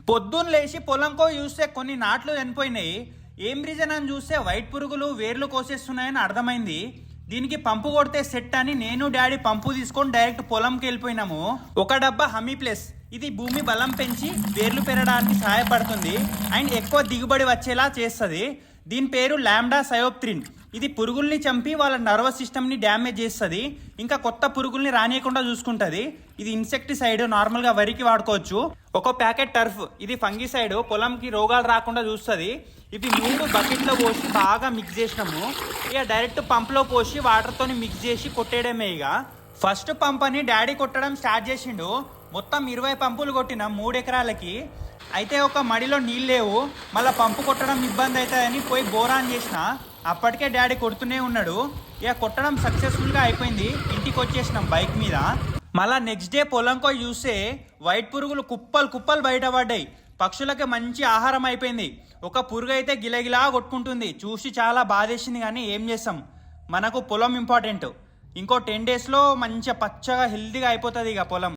పొద్దున్న లేచి పొలంకో చూస్తే కొన్ని నాట్లు చనిపోయినాయి. ఏం రీజన్ అని చూస్తే వైట్ పురుగులు వేర్లు కోసేస్తున్నాయని అర్థమైంది. దీనికి పంపు కొడితే సెట్ అని నేను డాడీ పంపు తీసుకొని డైరెక్ట్ పొలంకి వెళ్ళిపోయినాము. ఒక డబ్బా హమీ ప్లస్, ఇది భూమి బలం పెంచి వేర్లు పెరగడానికి సహాయపడుతుంది అండ్ ఎక్కువ దిగుబడి వచ్చేలా చేస్తుంది. దీని పేరు లాంబ్డా సయోప్త్రిన్. ఇది పురుగుల్ని చంపి వాళ్ళ నర్వస్ సిస్టమ్ని డ్యామేజ్ చేస్తుంది, ఇంకా కొత్త పురుగుల్ని రానియకుండా చూసుకుంటుంది. ఇది ఇన్సెక్టిసైడ్, నార్మల్గా వరికి వాడుకోవచ్చు. ఒక ప్యాకెట్ టర్ఫ్, ఇది ఫంగిసైడ్, పొలంకి రోగాలు రాకుండా చూస్తుంది. ఇవి 3 బకెట్లో పోసి బాగా మిక్స్ చేసినాము. ఇక డైరెక్ట్ పంప్లో పోసి వాటర్తో మిక్స్ చేసి కొట్టేయడమే. ఇక ఫస్ట్ పంప్ అని డాడీ కొట్టడం స్టార్ట్ చేసిండు. మొత్తం 20 పంపులు కొట్టిన 3 ఎకరాలకి. అయితే ఒక మడిలో నీళ్ళు లేవు, మళ్ళీ పంపు కొట్టడం ఇబ్బంది అవుతుందని పోయి బోరాన్ చేసిన. అప్పటికే డాడీ కొడుతూనే ఉన్నాడు. ఇక కొట్టడం సక్సెస్ఫుల్గా అయిపోయింది. ఇంటికి వచ్చేసినాం బైక్ మీద. మళ్ళీ నెక్స్ట్ డే పొలంకో చూస్తే వైట్ పురుగులు కుప్పలు కుప్పలు బయటపడ్డాయి. పక్షులకి మంచి ఆహారం అయిపోయింది. ఒక పురుగు అయితే గిలగిలా కొట్టుకుంటుంది. చూసి చాలా బాధేసింది, కానీ ఏం చేస్తాం, మనకు పొలం ఇంపార్టెంట్. ఇంకో 10 డేస్లో మంచిగా పచ్చగా హెల్తీగా అయిపోతుంది ఇక పొలం.